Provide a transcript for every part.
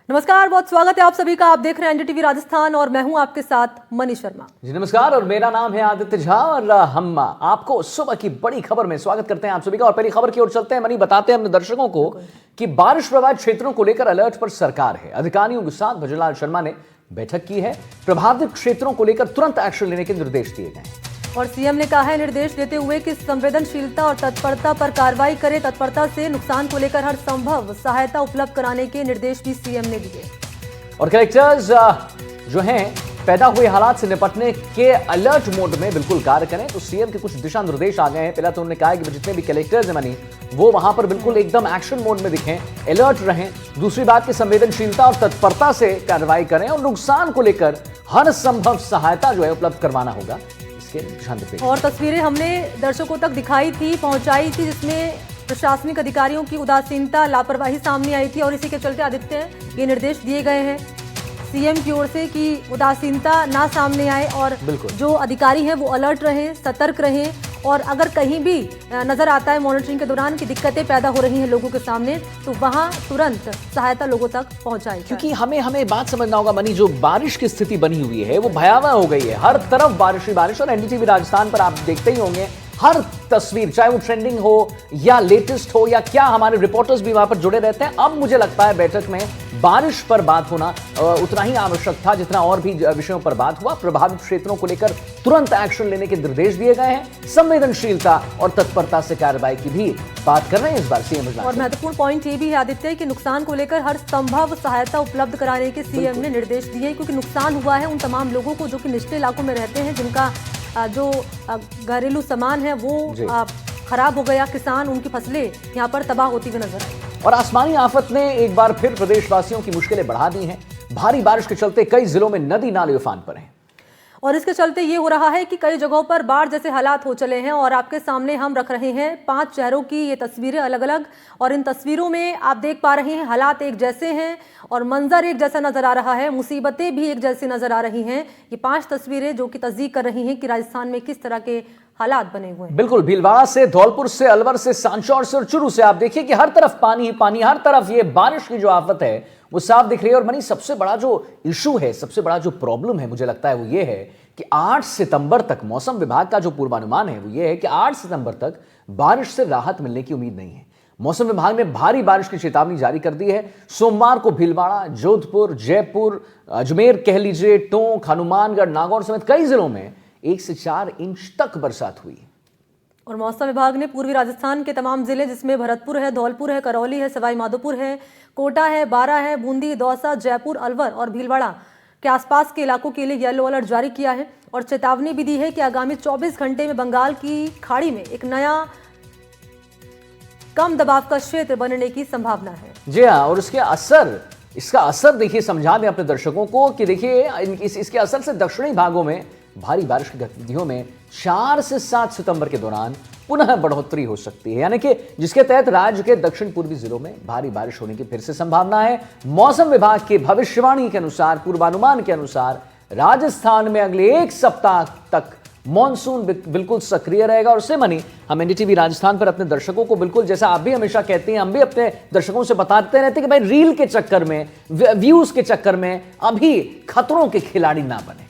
नमस्कार, बहुत स्वागत है आप सभी का। आप देख रहे हैं एनडीटीवी राजस्थान और मैं हूं आपके साथ मनी शर्मा। जी नमस्कार, और मेरा नाम है आदित्य झा और हम आपको सुबह की बड़ी खबर में स्वागत करते हैं आप सभी का। और पहली खबर की ओर चलते हैं। मनी, बताते हैं अपने दर्शकों को कि बारिश प्रभावित क्षेत्रों को लेकर अलर्ट पर सरकार है। अधिकारियों के साथ भजनलाल शर्मा ने बैठक की है। प्रभावित क्षेत्रों को लेकर तुरंत एक्शन लेने के निर्देश दिए गए हैं। और सीएम ने कहा है निर्देश देते हुए कि संवेदनशीलता और तत्परता पर कार्रवाई करें। तत्परता से नुकसान को लेकर हर संभव सहायता उपलब्ध कराने के निर्देश भी सीएम ने दिए। और कलेक्टर्स जो हैं पैदा हुए हालात से निपटने के अलर्ट मोड में बिल्कुल कार्य करें। तो सीएम के कुछ दिशा निर्देश आ गए हैं। पहला तो उन्होंने कहा है कि जितने भी कलेक्टर्स हैं मनी, वो वहां पर बिल्कुल एकदम एक्शन मोड में दिखें, अलर्ट रहें। दूसरी बात की संवेदनशीलता और तत्परता से कार्रवाई करें और नुकसान को लेकर हर संभव सहायता जो है उपलब्ध करवाना होगा। और तस्वीरें हमने दर्शकों तक दिखाई थी, पहुंचाई थी, जिसमें प्रशासनिक अधिकारियों की उदासीनता, लापरवाही सामने आई थी। और इसी के चलते आदित्य ये निर्देश दिए गए हैं सीएम की ओर से कि उदासीनता ना सामने आए और जो अधिकारी हैं वो अलर्ट रहें, सतर्क रहें। और अगर कहीं भी नजर आता है मॉनिटरिंग के दौरान कि दिक्कतें पैदा हो रही हैं लोगों के सामने, तो वहां तुरंत सहायता लोगों तक पहुंचाई। क्योंकि हमें बात समझना होगा मनी, जो बारिश की स्थिति बनी हुई है वो भयावह हो गई है। हर तरफ बारिश ही बारिश। और एनडीटीवी राजस्थान पर आप देखते ही होंगे हर तस्वीर, चाहे वो ट्रेंडिंग हो या लेटेस्ट हो या क्या, हमारे रिपोर्टर्स भी वहां पर जुड़े रहते हैं। अब मुझे लगता है बैठक में बारिश पर बात होना उतना ही आवश्यक था जितना और भी विषयों पर बात हुआ। प्रभावित क्षेत्रों को लेकर तुरंत एक्शन लेने के निर्देश दिए गए हैं। संवेदनशीलता और तत्परता से कार्रवाई की भी बात कर रहे हैं इस बार सीएम। और महत्वपूर्ण पॉइंट ये भी है आदित्य कि नुकसान को लेकर हर संभव सहायता उपलब्ध कराने के सीएम ने निर्देश दिए, क्योंकि नुकसान हुआ है उन तमाम लोगों को जो कि निचले इलाकों में रहते हैं, जिनका जो घरेलू सामान है वो खराब हो गया। किसान, उनकी फसलें यहाँ पर तबाह होती हुई नजर आई। और आसमानी आफत ने एक बार फिर प्रदेशवासियों की मुश्किलें बढ़ा दी हैं। भारी बारिश के चलते कई जिलों में नदी नाले उफान पर हैं। और इसके चलते ये हो रहा है कि कई जगहों पर बाढ़ जैसे हालात हो चले हैं। और आपके सामने हम रख रहे हैं 5 शहरों की ये तस्वीरें अलग अलग। और इन तस्वीरों में आप देख पा रहे हैं हालात एक जैसे हैं और मंजर एक जैसा नजर आ रहा है, मुसीबतें भी एक जैसी नजर आ रही हैं। ये 5 तस्वीरें जो कि तस्दीक कर रही हैं कि राजस्थान में किस तरह के हालात बने हुए हैं। बिल्कुल, भीलवाड़ा से, धौलपुर से, अलवर से, सांचौर से और चुरू से आप देखिए कि हर तरफ पानी ही पानी। हर तरफ ये बारिश की जो आफत है वो साफ दिख रही है। और मनी, सबसे बड़ा जो इशू है, सबसे बड़ा जो प्रॉब्लम है मुझे लगता है वो ये है कि 8 सितंबर तक मौसम विभाग का जो पूर्वानुमान है वो ये है कि 8 सितंबर तक बारिश से राहत मिलने की उम्मीद नहीं है। मौसम विभाग ने भारी बारिश की चेतावनी जारी कर दी है। सोमवार को भीलवाड़ा, जोधपुर, जयपुर, अजमेर कह लीजिए, टोंक, हनुमानगढ़, नागौर समेत कई जिलों में 1 से 4 इंच तक बरसात हुई। और मौसम विभाग ने पूर्वी राजस्थान के तमाम जिले, जिसमें भरतपुर है, धौलपुर है, करौली है, सवाई माधोपुर है, कोटा है, बारा है, बूंदी, दौसा, जयपुर, अलवर और भीलवाड़ा के आसपास के इलाकों के लिए येलो अलर्ट जारी किया है। और चेतावनी भी दी है कि आगामी 24 घंटे में बंगाल की खाड़ी में एक नया कम दबाव का क्षेत्र बनने की संभावना है। जी हाँ, और इसका असर देखिए, समझा दें अपने दर्शकों को कि देखिए इसके असर से दक्षिणी भागों में भारी बारिश की गतिविधियों में 4 से 7 सितंबर के दौरान पुनः बढ़ोतरी हो सकती है। यानी कि जिसके तहत राज्य के दक्षिण पूर्वी जिलों में भारी बारिश होने की फिर से संभावना है। मौसम विभाग की भविष्यवाणी के अनुसार, पूर्वानुमान के अनुसार, राजस्थान में अगले 1 सप्ताह तक मॉनसून बिल्कुल सक्रिय रहेगा। और उससे मनी, हम एनडीटीवी राजस्थान पर अपने दर्शकों को बिल्कुल, जैसा आप भी हमेशा कहते हैं, हम भी अपने दर्शकों से बताते रहते हैं कि भाई रील के चक्कर में, व्यूज के चक्कर में अभी खतरों के खिलाड़ी ना बने।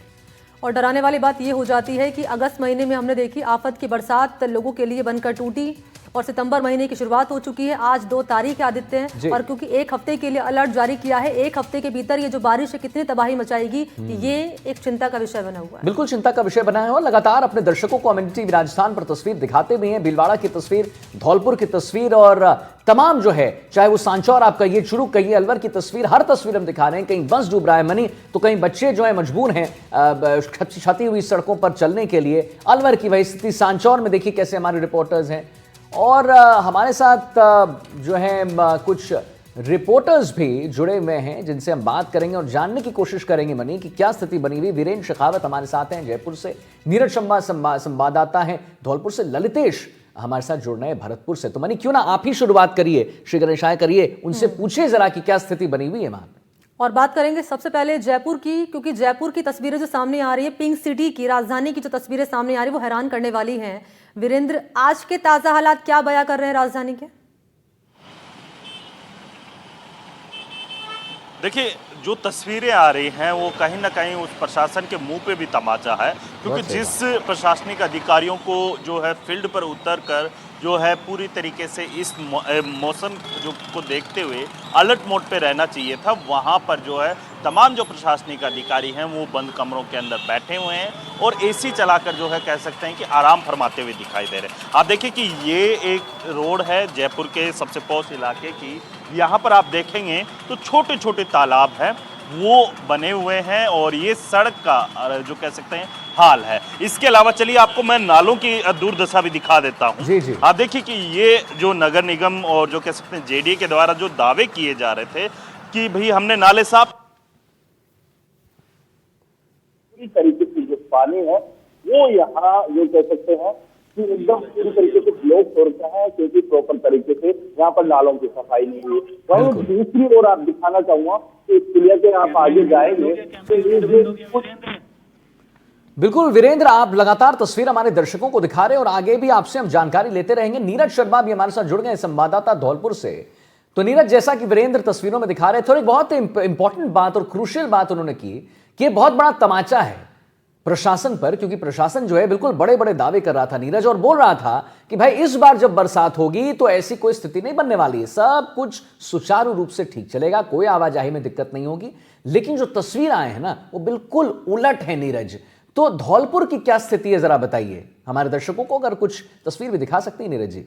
और डराने वाली बात यह हो जाती है कि अगस्त महीने में हमने देखी आफत की बरसात लोगों के लिए बनकर टूटी और सितंबर महीने की शुरुआत हो चुकी है। आज 2 तारीख आदित्य हैं और क्योंकि 1 हफ्ते के लिए अलर्ट जारी किया है, 1 हफ्ते के भीतर ये जो बारिश है कितनी तबाही मचाएगी, ये एक चिंता का विषय बना हुआ है। बिल्कुल चिंता का विषय बना है। और लगातार अपने दर्शकों को एनडीटीवी राजस्थान पर तस्वीर दिखाते भी हैं। भीलवाड़ा की तस्वीर, धौलपुर की तस्वीर और तमाम जो है, चाहे वो सांचौर आप कहिए, चुरू कहिए, अलवर की तस्वीर, हर तस्वीर हम दिखा रहे हैं। कहीं बस डूब रहा है मनी, तो कहीं बच्चे जो है मजबूर हैं छती हुई सड़कों पर चलने के लिए। अलवर की वही स्थिति, सांचौर में देखिए कैसे हमारे रिपोर्टर्स हैं। और हमारे साथ जो है कुछ रिपोर्टर्स भी जुड़े हुए हैं जिनसे हम बात करेंगे और जानने की कोशिश करेंगे मनी कि क्या स्थिति बनी हुई। वीरेंद्र शेखावत हमारे साथ हैं जयपुर से, नीरज शर्मा संवाददाता हैं धौलपुर से, ललितेश हमारे साथ जुड़ रहे हैं भरतपुर से। तो मनी, क्यों ना आप ही शुरुआत करिए, श्री गणेशाय करिए, उनसे पूछे जरा कि क्या स्थिति बनी हुई है वहां। और बात करेंगे सबसे पहले जयपुर की, क्योंकि जयपुर की तस्वीरें जो सामने आ रही है, पिंक सिटी की, राजधानी की जो तस्वीरें सामने आ रही है वो हैरान करने वाली हैं। वीरेंद्र, आज के ताजा हालात क्या बयां कर रहे हैं राजधानी के? देखिए, जो तस्वीरें आ रही हैं वो कहीं न कहीं उस प्रशासन के मुंह पे भी तमाचा है, क्योंकि जिस प्रशासनिक अधिकारियों को जो है फील्ड पर उतर कर जो है पूरी तरीके से इस मौसम जो को देखते हुए अलर्ट मोड पे रहना चाहिए था, वहाँ पर जो है तमाम जो प्रशासनिक अधिकारी हैं वो बंद कमरों के अंदर बैठे हुए हैं और एसी चलाकर जो है कह सकते हैं कि आराम फरमाते हुए दिखाई दे रहे हैं। आप देखिए कि ये एक रोड है जयपुर के सबसे पॉश इलाके की। यहाँ पर आप देखेंगे तो छोटे छोटे तालाब हैं वो बने हुए हैं और ये सड़क का जो कह सकते हैं हाल है। इसके अलावा चलिए आपको मैं नालों की दुर्दशा भी दिखा देता हूँ। जी जी। आप देखिए कि ये जो नगर निगम और जो कह सकते हैं जेडीए के द्वारा जो दावे किए जा रहे थे कि भाई हमने नाले साफ, पूरी तरीके से जो पानी है वो यहाँ जो कह सकते हैं कि एकदम पूरी तरीके से ब्लॉक हो रखा है, क्योंकि प्रॉपर तरीके से यहाँ पर नालों की सफाई नहीं हुई। वहीं दूसरी ओर आप दिखाना चाहूंगा कि इस किले के आप आगे जाएंगे तो ये जो बिल्कुल वीरेंद्र, आप लगातार तस्वीर हमारे दर्शकों को दिखा रहे हैं और आगे भी आपसे हम जानकारी लेते रहेंगे। नीरज शर्मा भी हमारे साथ जुड़ गए, संवाददाता धौलपुर से। तो नीरज, जैसा कि वीरेंद्र तस्वीरों में दिखा रहे थे, थोड़ी बहुत इंपॉर्टेंट बात और क्रूशियल बात उन्होंने की कि ये बहुत बड़ा तमाचा है प्रशासन पर, क्योंकि प्रशासन जो है बिल्कुल बड़े बड़े दावे कर रहा था नीरज, और बोल रहा था कि भाई इस बार जब बरसात होगी तो ऐसी कोई स्थिति नहीं बनने वाली है, सब कुछ सुचारू रूप से ठीक चलेगा, कोई आवाजाही में दिक्कत नहीं होगी। लेकिन जो तस्वीर आए हैं ना वो बिल्कुल उलट है नीरज। तो धौलपुर की क्या स्थिति है, जरा बताइए हमारे दर्शकों को, अगर कुछ तस्वीर भी दिखा सकती है नीरज जी।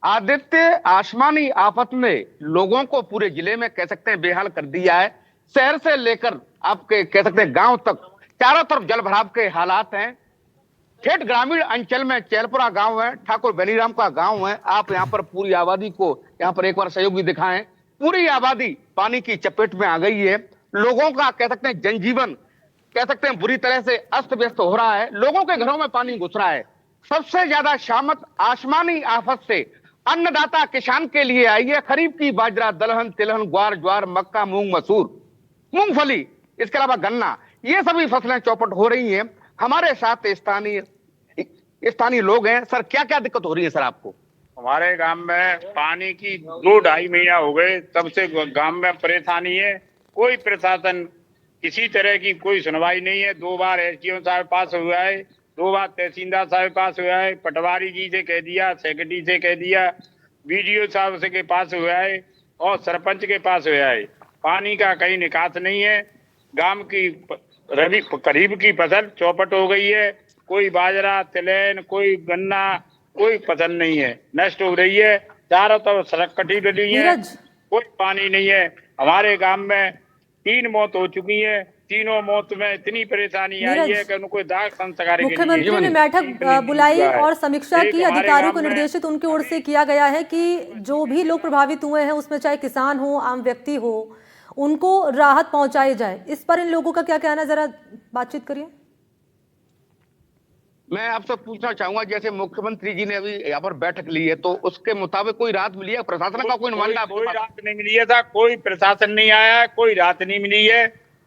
आदित्य, आसमानी आफत ने लोगों को पूरे जिले में कह सकते हैं बेहाल कर दिया है। शहर से लेकर आपके कह सकते हैं गांव तक चारों तरफ जल भराव के हालात हैं। ठेठ ग्रामीण अंचल में चैलपुरा गांव है, ठाकुर बेनीराम का गांव है। आप यहां पर पूरी आबादी को यहां पर एक बार सहयोग भी दिखाएं। पूरी आबादी पानी की चपेट में आ गई है। लोगों का कह सकते हैं जनजीवन कह सकते हैं बुरी तरह से अस्त व्यस्त हो रहा है। लोगों के घरों में पानी घुस रहा है। सबसे ज्यादा शामत आसमानी आफत से अन्नदाता किसान के लिए आई है। खरीफ की बाजरा, दलहन, तिलहन, ग्वार, ज्वार, मक्का, मूंग, मसूर, मूंगफली, इसके अलावा गन्ना, ये सभी फसलें चौपट हो रही हैं। हमारे साथ स्थानीय लोग हैं। सर, क्या क्या दिक्कत हो रही है सर आपको? हमारे गांव में पानी की 2-2.5 महीना हो गए, तब से गांव में परेशानी है। कोई प्रशासन किसी तरह की कोई सुनवाई नहीं है। 2 बार एसडीओ साहब पास हुआ है, 2 बार तहसीलदार साहब पास हुआ है, पटवारी जी से कह दिया, सेक्रेटरी से कह दिया, बीडीओ साहब से के पास हुआ है और सरपंच के पास हुआ है। पानी का कहीं निकास नहीं है। गांव की रबी खरीफ की फसल चौपट हो गई है। कोई बाजरा, तिलहन, कोई गन्ना, कोई फसल नहीं है, नष्ट हो रही है। चारों तरफ सड़क कटी डली है, कोई पानी नहीं है। हमारे गांव में 3 मौत हो चुकी है। तीनों मौत में इतनी परेशानी आई है कि उनको दाग संस्कार के लिए मुख्यमंत्री ने बैठक बुलाई और समीक्षा की, अधिकारियों को निर्देशित उनकी ओर से किया गया है कि जो भी लोग प्रभावित हुए हैं, उसमें चाहे किसान हो, आम व्यक्ति हो, उनको राहत पहुंचाई जाए। इस पर इन लोगों का क्या कहना, जरा बातचीत करिए। मैं आपसे पूछना चाहूंगा, जैसे मुख्यमंत्री जी ने अभी यहाँ पर बैठक ली है, तो उसके मुताबिक कोई राहत मिली है? प्रशासन का कोई नुमाइंदा? कोई राहत नहीं मिली है था, कोई प्रशासन नहीं आया, कोई राहत नहीं मिली है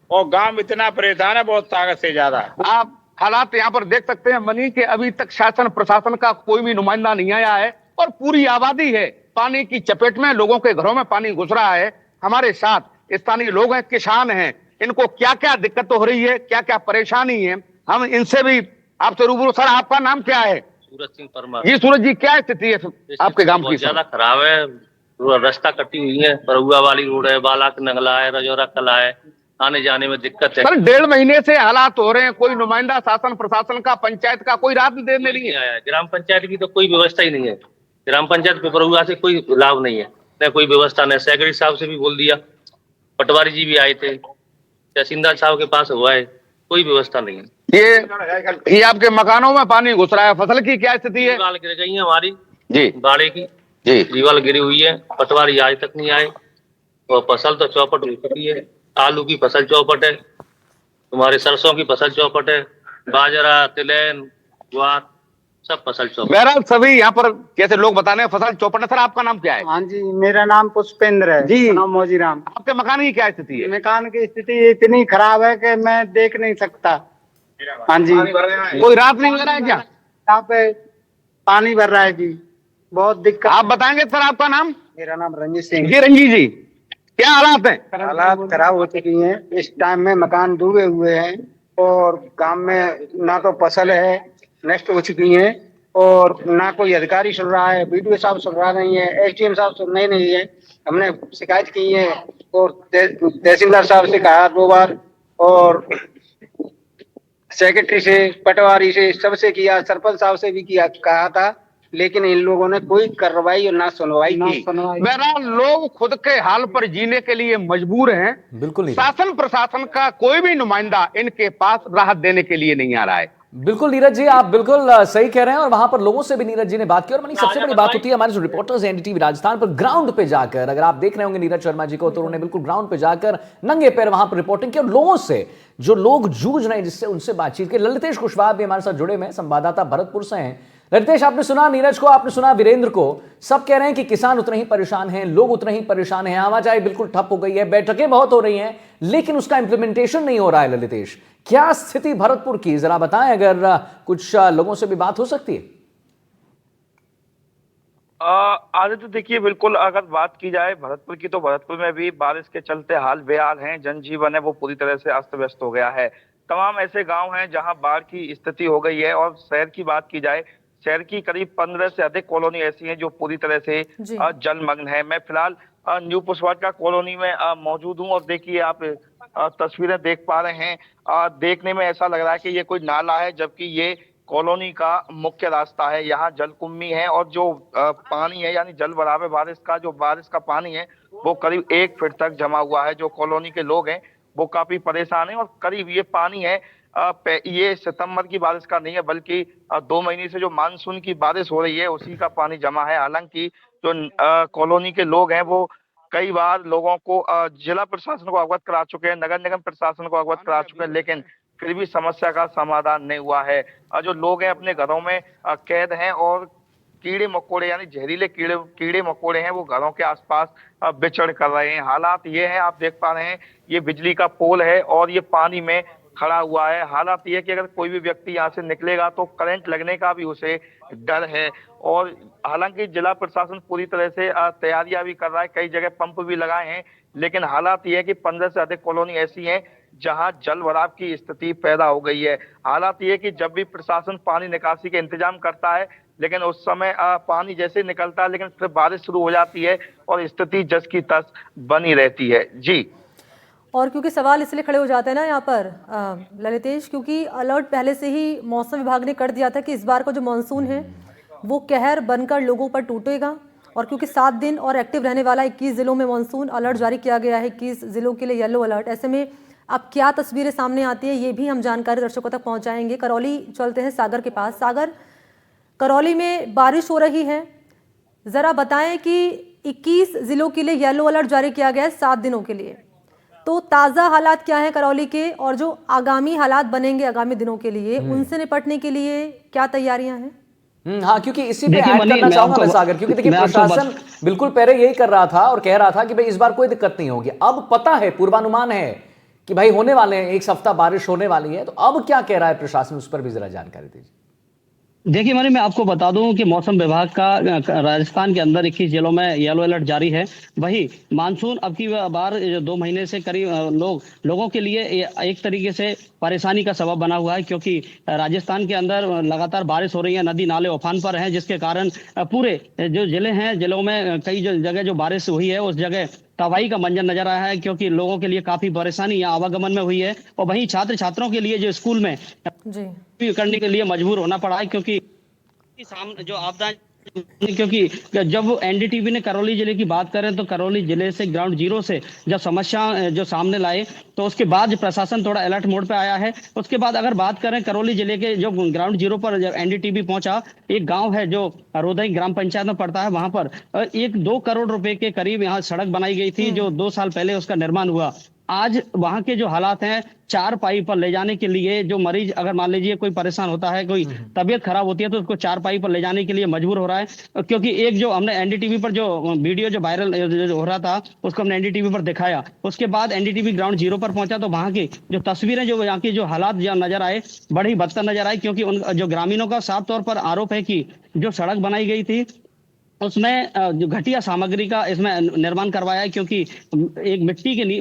और गांव इतना परेशान है, बहुत ताकत से ज्यादा। आप हालात यहाँ पर देख सकते हैं मनी के अभी तक शासन प्रशासन का कोई भी नुमाइंदा नहीं आया है और पूरी आबादी है पानी की चपेट में। लोगों के घरों में पानी घुस रहा है। हमारे साथ स्थानीय लोग हैं, किसान हैं, इनको क्या क्या दिक्कत हो रही है, क्या क्या परेशानी है, हम इनसे भी आपसे रूबरू। सर, आपका नाम क्या है? सूरज सिंह परमार। जी सूरज जी, क्या स्थिति है आपके गांव की? ज्यादा खराब है, रास्ता कटी हुई है, परुआ वाली रोड है, बालाक नगला है, रजौरा कला है, आने जाने में दिक्कत है। सर, 1.5 महीने से हालात हो रहे हैं, कोई नुमाइंदा शासन प्रशासन का, पंचायत का कोई राहत देने नहीं आया। ग्राम पंचायत की तो कोई व्यवस्था ही नहीं है। ग्राम पंचायत पे परुआ से कोई लाभ नहीं है, न कोई व्यवस्था, न सेक्रेटरी साहब से भी बोल दिया, पटवारी जी भी आए थे, तहसीलदार साहब के पास हुआ है, कोई व्यवस्था नहीं है। ये आपके मकानों में पानी घुस रहा है। फसल की क्या स्थिति है? दीवार गिर गई है हमारी जी, बाड़े की जी, दीवार गिरी हुई है। पटवारी आज तक नहीं आए और फसल तो चौपट हो चुकी है। आलू की फसल चौपट है, तुम्हारे सरसों की फसल चौपट है, बाजरा, तिलहन, ज्वार, सब फसल चौपट। बहरहाल सभी यहाँ पर जैसे लोग बताने हैं फसल चौपट है। सर, आपका नाम क्या है? हाँ जी, मेरा नाम पुष्पेंद्र है जी। नाम मोजीराम। आपके मकान की क्या स्थिति है? मकान की स्थिति इतनी खराब है कि मैं देख नहीं सकता। हाँ जी, कोई राहत नहीं मिल रहा है क्या? यहाँ पे पानी भर रहा है जी, बहुत दिक्कत। आप बताएंगे सर, आपका नाम? मेरा नाम रंजीत सिंह। जी रंजीत जी, क्या हालात हैं? हालात खराब हो चुकी हैं। इस टाइम में मकान डूबे हुए हैं और गांव में ना तो फसल है, नष्ट हो चुकी हैं, और ना कोई अधिकारी सुन रहा है। बीडीओ साहब सुन रहा नहीं है, एसडीएम साहब सुन नहीं है। हमने शिकायत की है और तहसीलदार साहब से कहा 2 बार, और सेक्रेटरी से, पटवारी से, सबसे किया, सरपंच साहब से भी किया, कहा था, लेकिन इन लोगों ने कोई कार्रवाई और ना सुनवाई की। बहरहाल लोग खुद के हाल पर जीने के लिए मजबूर हैं। बिल्कुल नहीं। शासन प्रशासन का कोई भी नुमाइंदा इनके पास राहत देने के लिए नहीं आ रहा है। बिल्कुल नीरज जी, आप बिल्कुल सही कह रहे हैं। और वहां पर लोगों से भी नीरज जी ने बात की, और मनी सबसे बड़ी बात होती है हमारे जो रिपोर्टर्स हैं एनडीटीवी राजस्थान पर ग्राउंड पे जाकर, अगर आप देख रहे होंगे नीरज शर्मा जी को, तो उन्होंने बिल्कुल ग्राउंड पे जाकर नंगे पैर वहां पर रिपोर्टिंग की और लोगों से, जो लोग जूझ रहे हैं जिससे उनसे बातचीत की। ललितेश कुशवाहा भी हमारे साथ जुड़े हुए हैं, संवाददाता भरतपुर से हैं। ललितेश, आपने सुना नीरज को, आपने सुना वीरेंद्र को, सब कह रहे हैं कि किसान उतने ही परेशान हैं, लोग उतने ही परेशान हैं, आवाजाही बिल्कुल ठप हो गई है, बैठकें बहुत हो रही हैं, लेकिन उसका इंप्लीमेंटेशन नहीं हो रहा है। ललितेश, क्या स्थिति भरतपुर की जरा बताएं, अगर कुछ लोगों से भी बात हो सकती है। आदित्य देखिए, बिल्कुल अगर बात की जाए भरतपुर की, तो भरतपुर में भी बारिश के चलते हाल बेहाल हैं। जनजीवन है वो पूरी तरह से अस्त व्यस्त हो गया है। तमाम ऐसे गांव हैं जहां बाढ़ की स्थिति हो गई है। और शहर की बात की जाए, शहर की करीब 15 से अधिक कॉलोनी ऐसी हैं जो पूरी तरह से जलमग्न है। मैं फिलहाल न्यू पुष्पवाटिका कॉलोनी में मौजूद हूं, और देखिए आप तस्वीरें देख पा रहे हैं। देखने में ऐसा लग रहा है कि ये कोई नाला है, जबकि ये कॉलोनी का मुख्य रास्ता है। यहाँ जलकुंभी है, और जो पानी है, यानी जल भराव है, बारिश का पानी है, वो करीब 1 फीट तक जमा हुआ है। जो कॉलोनी के लोग हैं वो काफी परेशान हैं। और करीब ये पानी है, ये सितंबर की बारिश का नहीं है, बल्कि 2 महीने से जो मानसून की बारिश हो रही है उसी का पानी जमा है। हालांकि जो कॉलोनी के लोग हैं वो कई बार लोगों को, जिला प्रशासन को अवगत करा चुके हैं, नगर निगम प्रशासन को अवगत करा चुके हैं, लेकिन फिर भी समस्या का समाधान नहीं हुआ है। जो लोग हैं अपने घरों में कैद हैं, और कीड़े मकोड़े यानी जहरीले कीड़े मकोड़े हैं वो घरों के आसपास विचरण कर रहे हैं। हालात ये है, आप देख पा रहे हैं, ये बिजली का पोल है और ये पानी में खड़ा हुआ है। हालात ये है कि अगर कोई भी व्यक्ति यहाँ से निकलेगा तो करंट लगने का भी उसे डर है। और हालांकि जिला प्रशासन पूरी तरह से तैयारियां भी कर रहा है, कई जगह पंप भी लगाए हैं, लेकिन हालात ये है कि 15 से अधिक कॉलोनी ऐसी हैं जहां जल भराव की स्थिति पैदा हो गई है। हालात ये कि जब भी प्रशासन पानी निकासी के इंतजाम करता है, लेकिन उस समय पानी जैसे निकलता है, लेकिन फिर बारिश शुरू हो जाती है और स्थिति जस की तस बनी रहती है। जी। और क्योंकि सवाल इसलिए खड़े हो जाते हैं ना यहाँ पर ललितेश, क्योंकि अलर्ट पहले से ही मौसम विभाग ने कर दिया था कि इस बार का जो मानसून है वो कहर बनकर लोगों पर टूटेगा। और क्योंकि 7 दिन और एक्टिव रहने वाला 21 जिलों में मानसून अलर्ट जारी किया गया है, 21 जिलों के लिए येलो अलर्ट। ऐसे में अब क्या तस्वीरें सामने आती है ये भी हम जानकारी दर्शकों तक पहुंचाएंगे। करौली चलते हैं सागर के पास। सागर, करौली में बारिश हो रही है, ज़रा बताएं कि 21 जिलों के लिए येलो अलर्ट जारी किया गया है 7 दिनों के लिए, तो ताज़ा हालात क्या हैं करौली के, और जो आगामी हालात बनेंगे आगामी दिनों के लिए उनसे निपटने के लिए क्या तैयारियां हैं? हाँ, क्योंकि इसी पे ऐड करना चाहूंगा मैं सागर, क्योंकि देखिए प्रशासन बिल्कुल पहले यही कर रहा था और कह रहा था कि भाई इस बार कोई दिक्कत नहीं होगी। अब पता है, पूर्वानुमान है कि भाई होने वाले हैं, 1 हफ्ता बारिश होने वाली है, तो अब क्या कह रहा है प्रशासन, उस पर भी जरा जानकारी दीजिए। देखिए मनी, मैं आपको बता दूं कि मौसम विभाग का राजस्थान के अंदर 21 जिलों में येलो अलर्ट जारी है। वही मानसून अब की बार 2 महीने से करीब लोगों के लिए एक तरीके से परेशानी का सबब बना हुआ है, क्योंकि राजस्थान के अंदर लगातार बारिश हो रही है, नदी नाले उफान पर हैं, जिसके कारण पूरे जो जिले हैं, जिलों में कई जगह जो बारिश हुई है उस जगह तबाही का मंजर नजर आया है, क्योंकि लोगों के लिए काफी परेशानी यहाँ आवागमन में हुई है। और वहीं छात्र छात्राओं के लिए जो स्कूल में करने के लिए मजबूर होना पड़ा है, क्योंकि जो आपदा, क्योंकि जब एनडीटीवी ने करौली जिले की बात करें तो करौली जिले से ग्राउंड जीरो से जब समस्या जो सामने लाए तो उसके बाद प्रशासन थोड़ा अलर्ट मोड पे आया है। उसके बाद अगर बात करें करौली जिले के जो ग्राउंड जीरो पर जब एनडीटीवी पहुंचा, एक गांव है जो रोदई ग्राम पंचायत में पड़ता है, वहां पर 1-2 करोड़ रुपए के करीब यहाँ सड़क बनाई गई थी, जो 2 साल पहले उसका निर्माण हुआ। आज वहां के जो हालात हैं, 4 पाई पर ले जाने के लिए जो मरीज, अगर मान लीजिए कोई परेशान होता है, कोई तबीयत खराब होती है, तो उसको 4 पाई पर ले जाने के लिए मजबूर हो रहा है। क्योंकि एक जो हमने एनडीटीवी पर जो वीडियो जो वायरल हो रहा था उसको हमने एनडीटीवी पर दिखाया, उसके बाद एनडीटीवी ग्राउंड जीरो पर पहुंचा तो वहां की जो तस्वीरें, जो यहाँ की जो हालात जो नजर आए, बड़े ही बदतर नजर आए। क्योंकि उन जो ग्रामीणों का साफ तौर पर आरोप है कि जो सड़क बनाई गई थी उसमें जो घटिया सामग्री का इसमें निर्माण करवाया है, क्योंकि एक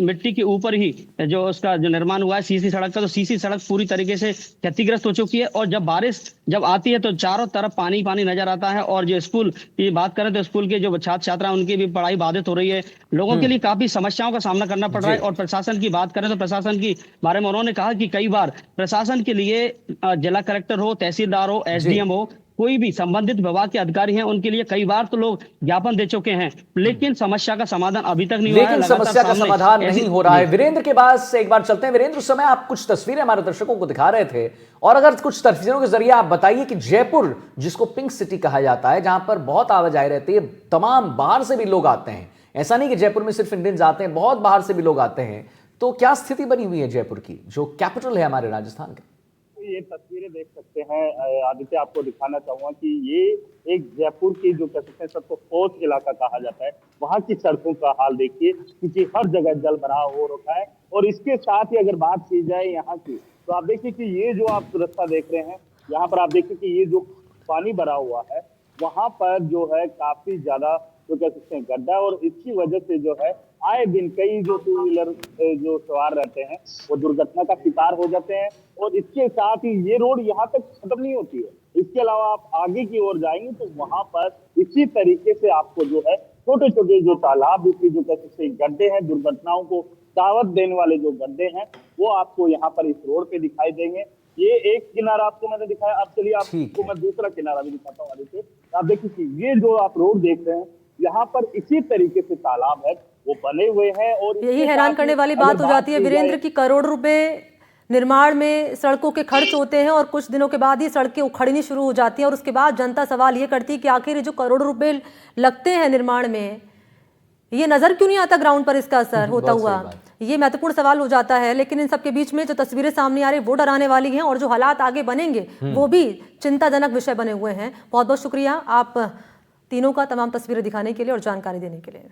मिट्टी के ऊपर ही जो उसका जो निर्माण हुआ है सीसी सड़क का, तो सीसी सड़क पूरी तरीके से क्षतिग्रस्त हो चुकी है। और जब बारिश जब आती है तो चारों तरफ पानी पानी नजर आता है। और जो स्कूल की बात करें तो स्कूल के जो छात्र छात्रा उनकी भी पढ़ाई बाधित हो रही है। लोगों के लिए काफी समस्याओं का सामना करना पड़ रहा है। और प्रशासन की बात करें तो प्रशासन की बारे में उन्होंने कहा कि कई बार प्रशासन के लिए जिला कलेक्टर हो, तहसीलदार हो, एसडीएम हो, कोई भी संबंधित विभाग के अधिकारी हैं, उनके लिए कई बार तो लोग ज्ञापन दे चुके हैं, लेकिन समस्या का समाधान अभी तक नहीं हुआ है। लेकिन लगातार समस्या का सामने समाधान ऐसी- नहीं हो रहा है। वीरेंद्र के पास एक बार चलते हैं। वीरेंद्र, उस समय आप कुछ तस्वीरें हमारे दर्शकों को दिखा रहे थे, और अगर कुछ तस्वीरों के जरिए आप बताइए कि जयपुर, जिसको पिंक सिटी कहा जाता है, जहां पर बहुत आवाजाही रहती है, तमाम बाहर से भी लोग आते हैं, ऐसा नहीं कि जयपुर में सिर्फ इंडियंस आते हैं, बहुत बाहर से भी लोग आते हैं, तो क्या स्थिति बनी हुई है जयपुर की, जो कैपिटल है हमारे राजस्थान का? ये तस्वीरें देख सकते हैं आदित्य, आपको दिखाना चाहूंगा कि ये एक जयपुर की जो कह सकते हैं सबको फोर्थ इलाका कहा जाता है, वहां की सड़कों का हाल देखिए, क्योंकि हर जगह जल भराव हो रखा है। और इसके साथ ही अगर बात की जाए यहाँ की, तो आप देखिए कि ये जो आप रास्ता देख रहे हैं, यहाँ पर आप देखिए कि ये जो पानी भरा हुआ है, वहां पर जो है काफी ज्यादा जो कह सकते हैं गड्ढा, और इसकी वजह से जो है आए दिन कई जो टू व्हीलर जो सवार रहते हैं वो दुर्घटना का शिकार हो जाते हैं। और इसके साथ ही ये रोड यहाँ तक खत्म नहीं होती है, इसके अलावा आप आगे की ओर जाएंगे तो वहां पर इसी तरीके से आपको जो है छोटे छोटे जो तालाब, इसकी जो कह सकते हैं गड्ढे हैं, दुर्घटनाओं को दावत देने वाले जो गड्ढे हैं, वो आपको यहाँ पर इस रोड पे दिखाई देंगे। ये एक किनारा आपको मैंने दिखाया, अब चलिए आपको मैं दूसरा किनारा भी दिखाता हूँ आगे से। आप देखिए कि ये जो आप रोड देख रहे हैं, यहाँ पर इसी तरीके से तालाब है वो बने हुए हैं। और यही हैरान करने वाली बात हो जाती है वीरेंद्र की करोड़ रुपए निर्माण में सड़कों के खर्च होते हैं, और कुछ दिनों के बाद ही सड़कें उखड़नी शुरू हो जाती हैं, और उसके बाद जनता सवाल ये करती है कि आखिर ये जो करोड़ रुपए लगते हैं निर्माण में, ये नजर क्यों नहीं आता ग्राउंड पर इसका असर होता हुआ। ये महत्वपूर्ण सवाल हो जाता है। लेकिन इन सबके बीच में जो तस्वीरें सामने आ रही वो डराने वाली हैं, और जो हालात आगे बनेंगे वो भी चिंताजनक विषय बने हुए हैं। बहुत बहुत शुक्रिया आप तीनों का तमाम तस्वीरें दिखाने के लिए और जानकारी देने के लिए।